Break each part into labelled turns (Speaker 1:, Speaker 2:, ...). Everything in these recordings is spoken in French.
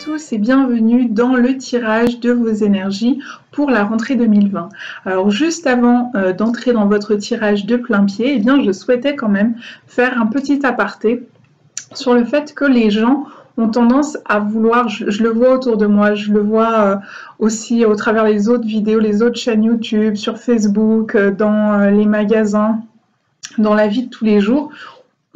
Speaker 1: tous et bienvenue dans le tirage de vos énergies pour la rentrée 2020. Alors juste avant d'entrer dans votre tirage de plein pied, eh bien, je souhaitais quand même faire un petit aparté sur le fait que les gens ont tendance à vouloir, je le vois autour de moi, je le vois aussi au travers les autres vidéos, les autres chaînes YouTube, sur Facebook, dans les magasins, dans la vie de tous les jours.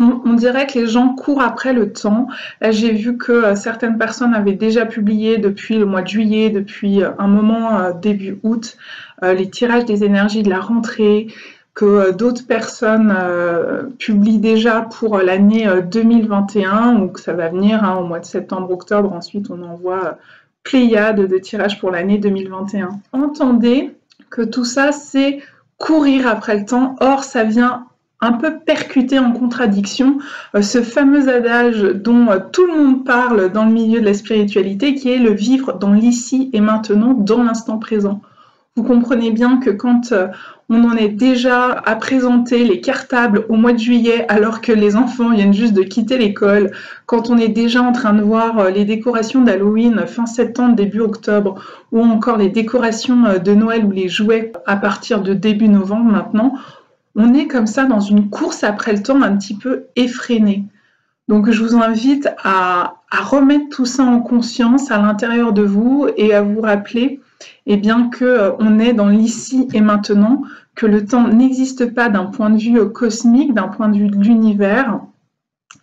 Speaker 1: On dirait que les gens courent après le temps. Là, j'ai vu que certaines personnes avaient déjà publié depuis le mois de juillet, depuis un moment début août, les tirages des énergies de la rentrée, que d'autres personnes publient déjà pour l'année 2021, ou que ça va venir au mois de septembre-octobre. Ensuite, on envoie pléiade de tirages pour l'année 2021. Entendez que tout ça, c'est courir après le temps. Or, ça vient un peu percuté en contradiction ce fameux adage dont tout le monde parle dans le milieu de la spiritualité, qui est le vivre dans l'ici et maintenant, dans l'instant présent. Vous comprenez bien que quand on en est déjà à présenter les cartables au mois de juillet alors que les enfants viennent juste de quitter l'école, quand on est déjà en train de voir les décorations d'Halloween fin septembre, début octobre, ou encore les décorations de Noël ou les jouets à partir de début novembre maintenant, on est comme ça dans une course après le temps un petit peu effrénée. Donc je vous invite à remettre tout ça en conscience à l'intérieur de vous et à vous rappeler bien qu'on est dans l'ici et maintenant, que le temps n'existe pas d'un point de vue cosmique, d'un point de vue de l'univers,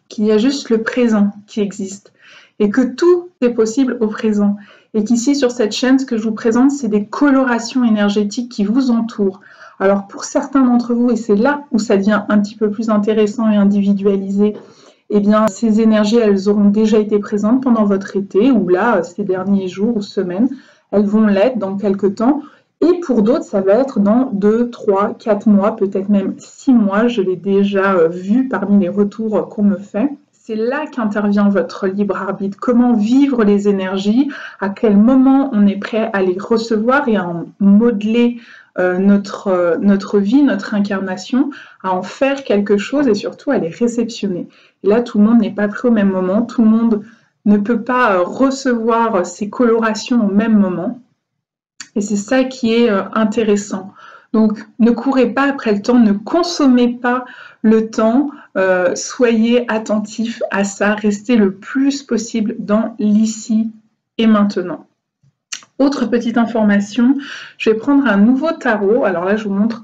Speaker 1: qu'il y a juste le présent qui existe et que tout est possible au présent. Et qu'ici sur cette chaîne, ce que je vous présente, c'est des colorations énergétiques qui vous entourent. Alors pour certains d'entre vous, et c'est là où ça devient un petit peu plus intéressant et individualisé, eh bien ces énergies, elles auront déjà été présentes pendant votre été, ou là, ces derniers jours ou semaines, elles vont l'être dans quelques temps. Et pour d'autres, ça va être dans 2, 3, 4 mois, peut-être même 6 mois, je l'ai déjà vu parmi les retours qu'on me fait. C'est là qu'intervient votre libre arbitre. Comment vivre les énergies, à quel moment on est prêt à les recevoir et à en modeler notre vie, notre incarnation, à en faire quelque chose et surtout à les réceptionner. Et là, tout le monde n'est pas prêt au même moment, tout le monde ne peut pas recevoir ces colorations au même moment. Et c'est ça qui est intéressant. Donc, ne courez pas après le temps, ne consommez pas le temps, soyez attentifs à ça, restez le plus possible dans l'ici et maintenant. Autre petite information, je vais prendre un nouveau tarot. Alors là, je vous montre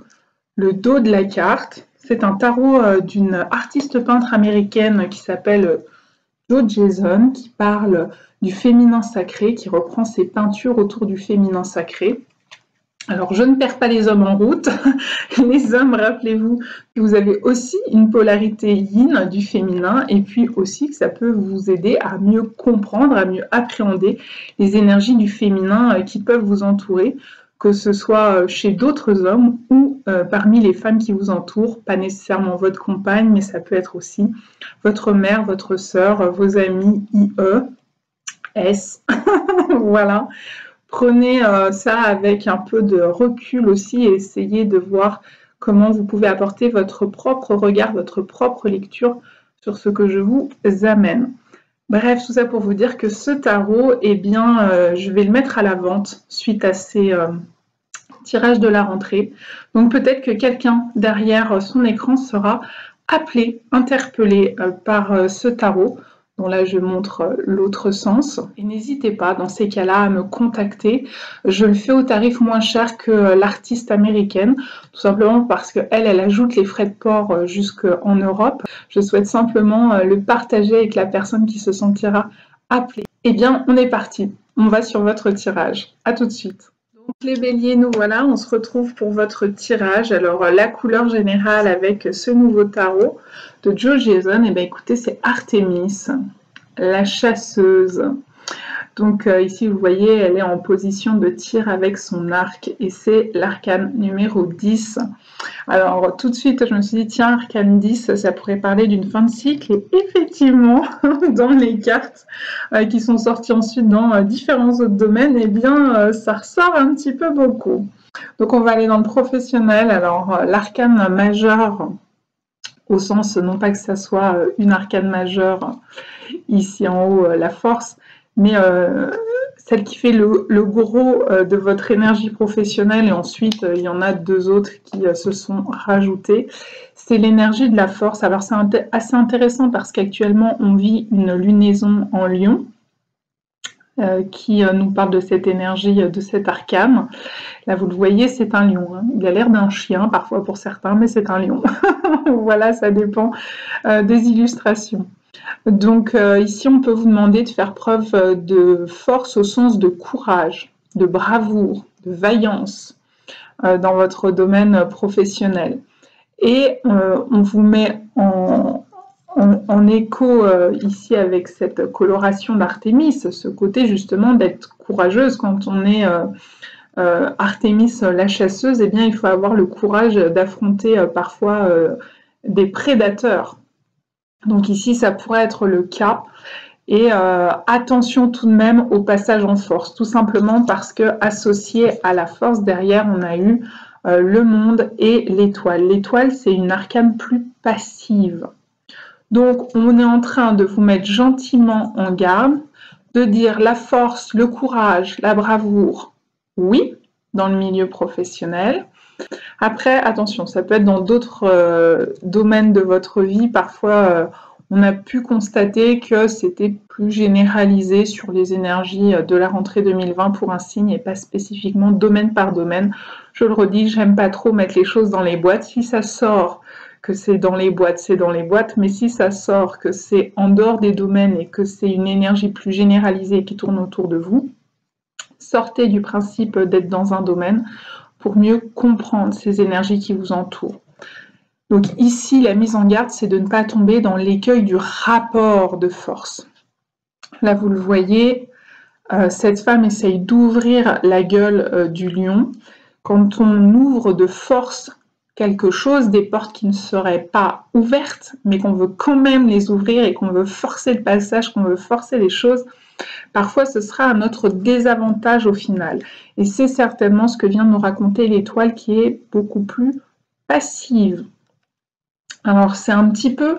Speaker 1: le dos de la carte. C'est un tarot d'une artiste peintre américaine qui s'appelle Jo Jason, qui parle du féminin sacré, qui reprend ses peintures autour du féminin sacré. Alors, je ne perds pas les hommes en route. Les hommes, rappelez-vous que vous avez aussi une polarité yin du féminin et puis aussi que ça peut vous aider à mieux comprendre, à mieux appréhender les énergies du féminin qui peuvent vous entourer, que ce soit chez d'autres hommes ou parmi les femmes qui vous entourent, pas nécessairement votre compagne, mais ça peut être aussi votre mère, votre sœur, vos amis, IE, S, voilà. Prenez ça avec un peu de recul aussi et essayez de voir comment vous pouvez apporter votre propre regard, votre propre lecture sur ce que je vous amène. Bref, tout ça pour vous dire que ce tarot, eh bien, je vais le mettre à la vente suite à ces tirages de la rentrée. Donc peut-être que quelqu'un derrière son écran sera appelé, interpellé par ce tarot. Bon, là, je montre l'autre sens. Et n'hésitez pas, dans ces cas-là, à me contacter. Je le fais au tarif moins cher que l'artiste américaine, tout simplement parce qu'elle ajoute les frais de port jusqu'en Europe. Je souhaite simplement le partager avec la personne qui se sentira appelée. Eh bien, on est parti. On va sur votre tirage. À tout de suite. Donc, les béliers, nous voilà. On se retrouve pour votre tirage. Alors, la couleur générale avec ce nouveau tarot de Jo Jason, et bien écoutez, c'est Artémis, la chasseuse. Donc ici, vous voyez, elle est en position de tir avec son arc et c'est l'arcane numéro 10. Alors tout de suite, je me suis dit, tiens, arcane 10, ça pourrait parler d'une fin de cycle. Et effectivement, dans les cartes qui sont sorties ensuite dans différents autres domaines, eh bien, ça ressort un petit peu beaucoup. Donc on va aller dans le professionnel. Alors l'arcane majeur, au sens non pas que ça soit une arcane majeure ici en haut, la force, mais celle qui fait le gros de votre énergie professionnelle, et ensuite il y en a 2 autres qui se sont rajoutées, c'est l'énergie de la force. Alors c'est assez intéressant parce qu'actuellement on vit une lunaison en Lion qui nous parle de cette énergie, de cet arcane. Là vous le voyez, c'est un lion, hein. Il a l'air d'un chien parfois pour certains, mais c'est un lion. Voilà, ça dépend des illustrations. Donc ici, on peut vous demander de faire preuve de force au sens de courage, de bravoure, de vaillance dans votre domaine professionnel. Et on vous met en écho ici avec cette coloration d'Artémis, ce côté justement d'être courageuse quand on est Artémis la chasseuse, eh bien il faut avoir le courage d'affronter parfois des prédateurs. Donc ici, ça pourrait être le cas. Et attention tout de même au passage en force, tout simplement parce que associé à la force, derrière, on a eu le monde et l'étoile. L'étoile, c'est une arcane plus passive. Donc, on est en train de vous mettre gentiment en garde, de dire la force, le courage, la bravoure, oui, dans le milieu professionnel. Après, attention, ça peut être dans d'autres domaines de votre vie. Parfois, on a pu constater que c'était plus généralisé sur les énergies de la rentrée 2020 pour un signe et pas spécifiquement domaine par domaine. Je le redis, j'aime pas trop mettre les choses dans les boîtes. Si ça sort que c'est dans les boîtes, c'est dans les boîtes, mais si ça sort que c'est en dehors des domaines et que c'est une énergie plus généralisée qui tourne autour de vous, sortez du principe d'être dans un domaine pour mieux comprendre ces énergies qui vous entourent. Donc ici, la mise en garde, c'est de ne pas tomber dans l'écueil du rapport de force. Là, vous le voyez, cette femme essaye d'ouvrir la gueule du lion. Quand on ouvre de force quelque chose, des portes qui ne seraient pas ouvertes, mais qu'on veut quand même les ouvrir et qu'on veut forcer le passage, qu'on veut forcer les choses, parfois ce sera à notre désavantage au final. Et c'est certainement ce que vient de nous raconter l'étoile qui est beaucoup plus passive. Alors c'est un petit peu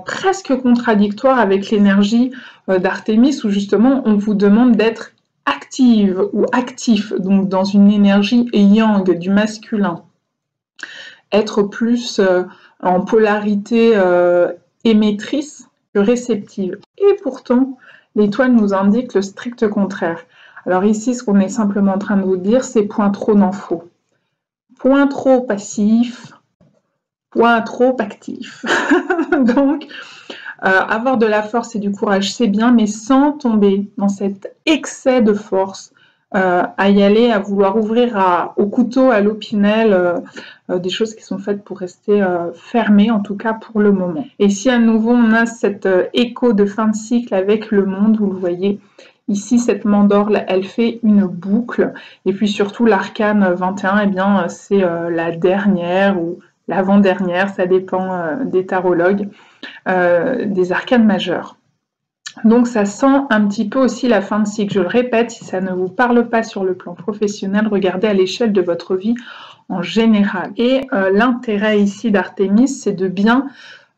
Speaker 1: presque contradictoire avec l'énergie d'Artémis où justement on vous demande d'être active ou actif, donc dans une énergie yang du masculin. Être plus en polarité émettrice que réceptive. Et pourtant, l'étoile nous indique le strict contraire. Alors ici, ce qu'on est simplement en train de vous dire, c'est point trop n'en faut. Point trop passif, point trop actif. Donc, avoir de la force et du courage, c'est bien, mais sans tomber dans cet excès de force, à y aller, à vouloir ouvrir au couteau, à l'opinel, des choses qui sont faites pour rester fermées, en tout cas pour le moment. Et si à nouveau on a cet écho de fin de cycle avec le monde, vous le voyez, ici cette mandorle, elle fait une boucle, et puis surtout l'arcane 21, eh bien c'est la dernière ou l'avant-dernière, ça dépend des tarologues, des arcanes majeures. Donc ça sent un petit peu aussi la fin de cycle. Je le répète, si ça ne vous parle pas sur le plan professionnel, regardez à l'échelle de votre vie en général. Et l'intérêt ici d'Artémis, c'est de bien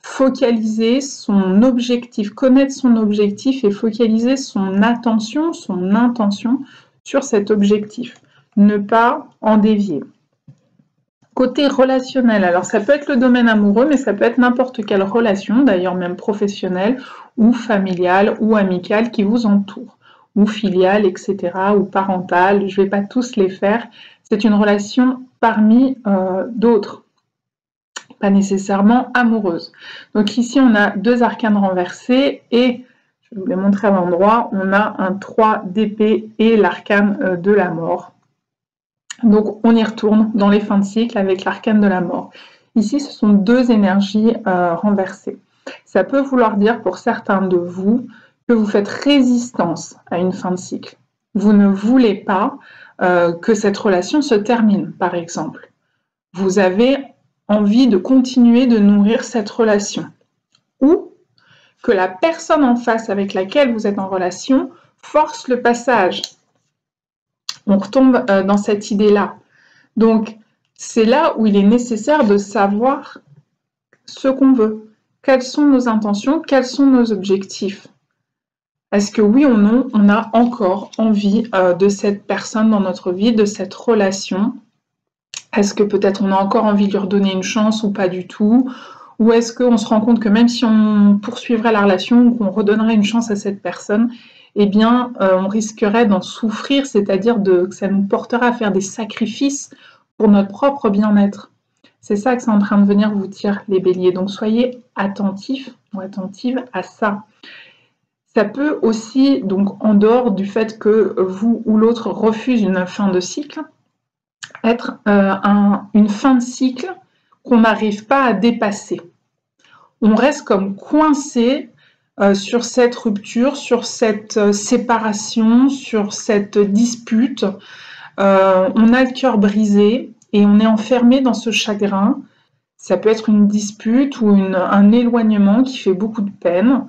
Speaker 1: focaliser son objectif, connaître son objectif et focaliser son attention, son intention sur cet objectif. Ne pas en dévier. Côté relationnel, alors ça peut être le domaine amoureux, mais ça peut être n'importe quelle relation, d'ailleurs même professionnelle ou familiale ou amicale qui vous entoure, ou filiale, etc., ou parentale, je ne vais pas tous les faire. C'est une relation parmi d'autres, pas nécessairement amoureuse. Donc ici, on a 2 arcanes renversés et, je vais vous les montrer à l'endroit, on a un 3 d'épée et l'arcane de la mort. Donc on y retourne dans les fins de cycle avec l'arcane de la mort. Ici, ce sont 2 énergies renversées. Ça peut vouloir dire pour certains de vous que vous faites résistance à une fin de cycle. Vous ne voulez pas que cette relation se termine, par exemple. Vous avez envie de continuer de nourrir cette relation. Ou que la personne en face avec laquelle vous êtes en relation force le passage. On retombe dans cette idée-là. Donc, c'est là où il est nécessaire de savoir ce qu'on veut. Quelles sont nos intentions, quels sont nos objectifs. Est-ce que oui ou non, on a encore envie de cette personne dans notre vie, de cette relation? Est-ce que peut-être on a encore envie de lui redonner une chance ou pas du tout? Ou est-ce qu'on se rend compte que même si on poursuivrait la relation ou qu'on redonnerait une chance à cette personne, eh bien, on risquerait d'en souffrir, c'est-à-dire que ça nous portera à faire des sacrifices pour notre propre bien-être. C'est ça que c'est en train de venir vous dire, les béliers. Donc, soyez attentifs ou attentives à ça. Ça peut aussi, donc en dehors du fait que vous ou l'autre refuse une fin de cycle, être une fin de cycle qu'on n'arrive pas à dépasser. On reste comme coincé sur cette rupture, sur cette séparation, sur cette dispute. On a le cœur brisé et on est enfermé dans ce chagrin. Ça peut être une dispute ou un éloignement qui fait beaucoup de peine.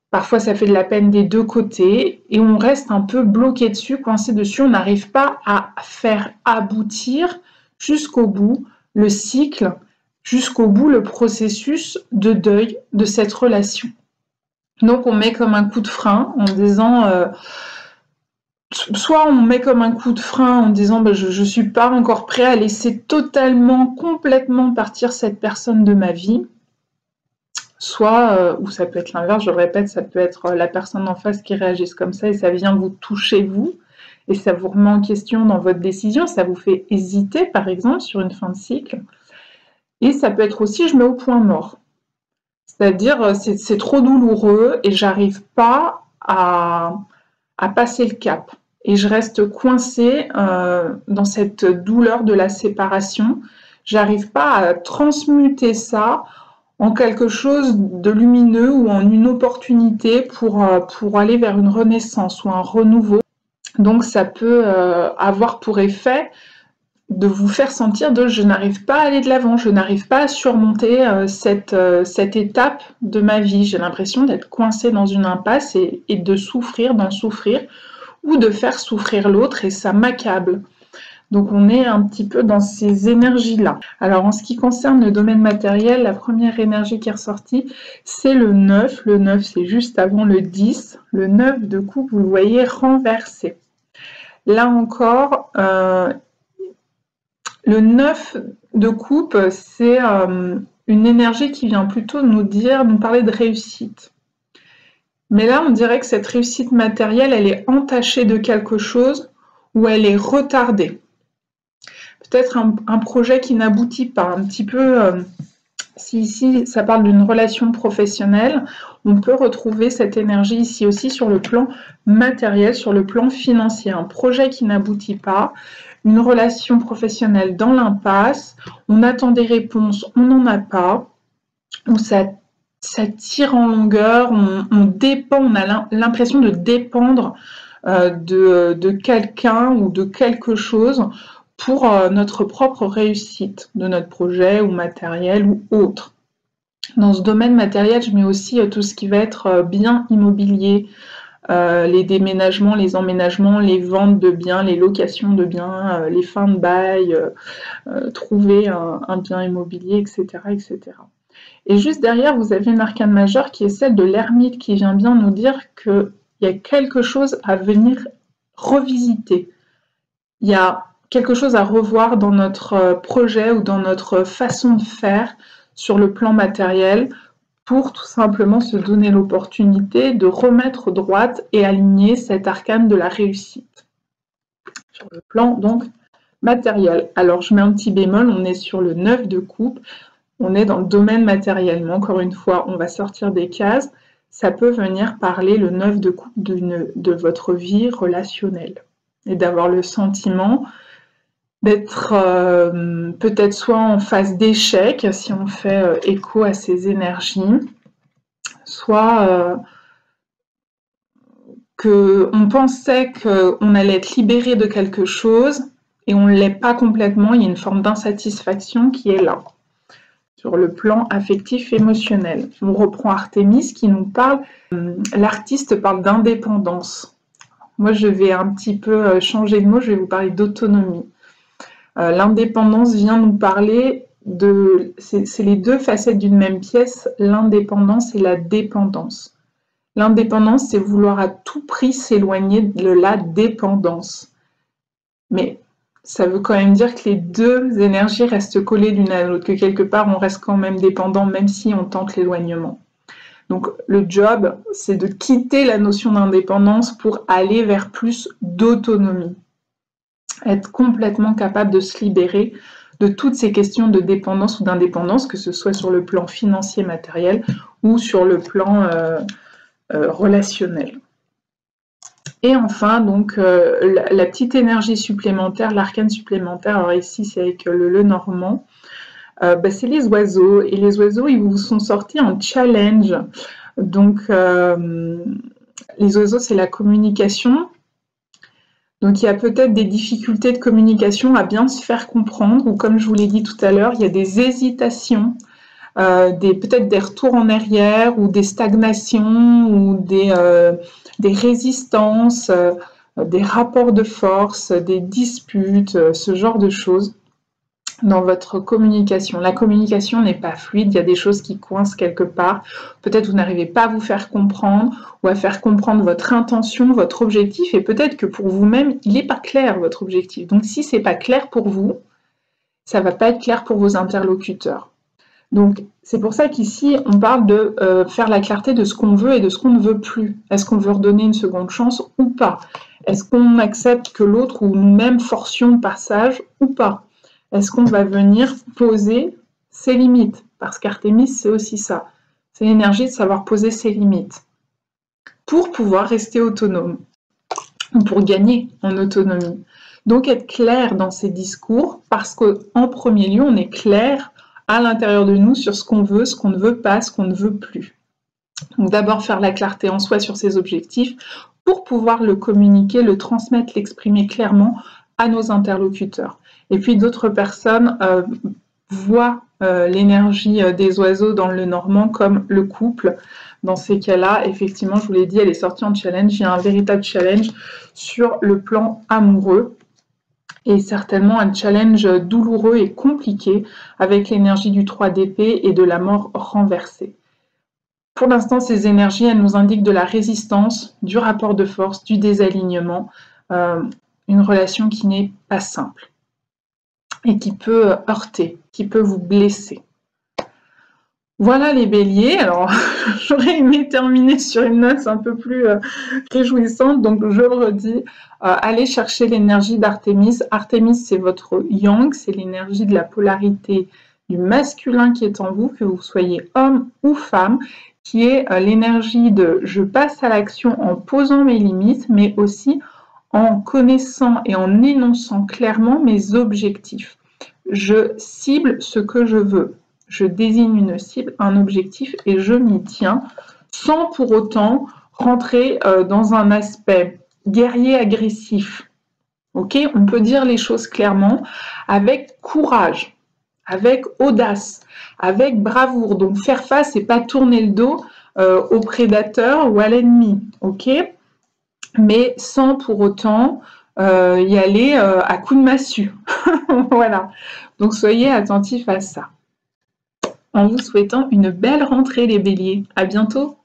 Speaker 1: Parfois, ça fait de la peine des deux côtés et on reste un peu bloqué dessus, coincé dessus. On n'arrive pas à faire aboutir jusqu'au bout le cycle, jusqu'au bout le processus de deuil de cette relation. Donc, on met comme un coup de frein en disant... soit on met comme un coup de frein en disant je ne suis pas encore prêt à laisser totalement, complètement partir cette personne de ma vie. Soit, ou ça peut être l'inverse, je le répète, ça peut être la personne en face qui réagisse comme ça et ça vient vous toucher vous et ça vous remet en question dans votre décision, ça vous fait hésiter par exemple sur une fin de cycle. Et ça peut être aussi je mets au point mort. C'est-à-dire c'est trop douloureux et j'arrive pas à passer le cap. Et je reste coincée dans cette douleur de la séparation. J'arrive pas à transmuter ça en quelque chose de lumineux ou en une opportunité pour aller vers une renaissance ou un renouveau. Donc ça peut avoir pour effet de vous faire sentir de je n'arrive pas à aller de l'avant, je n'arrive pas à surmonter cette étape de ma vie. J'ai l'impression d'être coincée dans une impasse et de souffrir, d'en souffrir ou de faire souffrir l'autre et ça m'accable. Donc on est un petit peu dans ces énergies-là. Alors en ce qui concerne le domaine matériel, la première énergie qui est ressortie, c'est le 9. Le 9, c'est juste avant le 10. Le 9 de coupe, vous le voyez renversé. Là encore, le 9 de coupe, c'est une énergie qui vient plutôt nous parler de réussite. Mais là, on dirait que cette réussite matérielle, elle est entachée de quelque chose ou elle est retardée. Peut-être un projet qui n'aboutit pas, un petit peu, si ici ça parle d'une relation professionnelle, on peut retrouver cette énergie ici aussi sur le plan matériel, sur le plan financier. Un projet qui n'aboutit pas, une relation professionnelle dans l'impasse, on attend des réponses, on n'en a pas, ou ça tire en longueur, on dépend, on a l'impression de dépendre de quelqu'un ou de quelque chose pour notre propre réussite de notre projet ou matériel ou autre. Dans ce domaine matériel, je mets aussi tout ce qui va être biens immobiliers, les déménagements, les emménagements, les ventes de biens, les locations de biens, les fins de bail, trouver un bien immobilier, etc., etc. Et juste derrière, vous avez une arcane majeure qui est celle de l'ermite qui vient bien nous dire qu'il y a quelque chose à venir revisiter. Il y a quelque chose à revoir dans notre projet ou dans notre façon de faire sur le plan matériel pour tout simplement se donner l'opportunité de remettre droite et aligner cet arcane de la réussite. Sur le plan donc matériel. Alors je mets un petit bémol, on est sur le 9 de coupe, on est dans le domaine matériel, mais encore une fois, on va sortir des cases. Ça peut venir parler le 9 de coupe de votre vie relationnelle et d'avoir le sentiment d'être peut-être soit en phase d'échec, si on fait écho à ces énergies, soit qu'on pensait qu'on allait être libéré de quelque chose et on ne l'est pas complètement, il y a une forme d'insatisfaction qui est là, sur le plan affectif émotionnel. On reprend Artémis qui nous parle, l'artiste parle d'indépendance. Moi je vais un petit peu changer de mot, je vais vous parler d'autonomie. L'indépendance vient nous parler c'est les deux facettes d'une même pièce, l'indépendance et la dépendance. L'indépendance, c'est vouloir à tout prix s'éloigner de la dépendance. Mais ça veut quand même dire que les deux énergies restent collées l'une à l'autre, que quelque part on reste quand même dépendant même si on tente l'éloignement. Donc le job, c'est de quitter la notion d'indépendance pour aller vers plus d'autonomie. Être complètement capable de se libérer de toutes ces questions de dépendance ou d'indépendance, que ce soit sur le plan financier matériel ou sur le plan relationnel. Et enfin, donc, la petite énergie supplémentaire, l'arcane supplémentaire, alors ici c'est avec le normand, c'est les oiseaux. Et les oiseaux, ils vous sont sortis en challenge. Donc, les oiseaux, c'est la communication. Donc, il y a peut-être des difficultés de communication à bien se faire comprendre, ou comme je vous l'ai dit tout à l'heure, il y a des hésitations, peut-être des retours en arrière, ou des stagnations, ou des résistances, des rapports de force, des disputes, ce genre de choses dans votre communication. La communication n'est pas fluide, il y a des choses qui coincent quelque part. Peut-être vous n'arrivez pas à vous faire comprendre ou à faire comprendre votre intention, votre objectif, et peut-être que pour vous-même, il n'est pas clair votre objectif. Donc si c'est pas clair pour vous, ça ne va pas être clair pour vos interlocuteurs. Donc c'est pour ça qu'ici, on parle de faire la clarté de ce qu'on veut et de ce qu'on ne veut plus. Est-ce qu'on veut redonner une seconde chance ou pas? Est-ce qu'on accepte que l'autre ou nous-mêmes forcions le passage ou pas? Est-ce qu'on va venir poser ses limites? Parce qu'Artémis, c'est aussi ça. C'est l'énergie de savoir poser ses limites pour pouvoir rester autonome ou pour gagner en autonomie. Donc être clair dans ses discours parce qu'en premier lieu, on est clair à l'intérieur de nous sur ce qu'on veut, ce qu'on ne veut pas, ce qu'on ne veut plus. Donc d'abord faire la clarté en soi sur ses objectifs pour pouvoir le communiquer, le transmettre, l'exprimer clairement à nos interlocuteurs. Et puis d'autres personnes voient l'énergie des oiseaux dans le normand comme le couple. Dans ces cas-là, effectivement, je vous l'ai dit, elle est sortie en challenge. Il y a un véritable challenge sur le plan amoureux et certainement un challenge douloureux et compliqué avec l'énergie du 3 d'épée et de la mort renversée. Pour l'instant, ces énergies, elles nous indiquent de la résistance, du rapport de force, du désalignement, une relation qui n'est pas simple et qui peut heurter, qui peut vous blesser. Voilà les béliers. Alors, j'aurais aimé terminer sur une note un peu plus réjouissante, donc je le redis, allez chercher l'énergie d'Artémis. Artémis, c'est votre yang, c'est l'énergie de la polarité du masculin qui est en vous, que vous soyez homme ou femme, qui est l'énergie de je passe à l'action en posant mes limites, mais aussi en connaissant et en énonçant clairement mes objectifs. Je cible ce que je veux. Je désigne une cible, un objectif et je m'y tiens sans pour autant rentrer dans un aspect guerrier agressif. Ok, on peut dire les choses clairement avec courage, avec audace, avec bravoure. Donc faire face et pas tourner le dos au prédateur ou à l'ennemi. Ok, mais sans pour autant y aller à coups de massue. Voilà. Donc soyez attentifs à ça. En vous souhaitant une belle rentrée les béliers. À bientôt.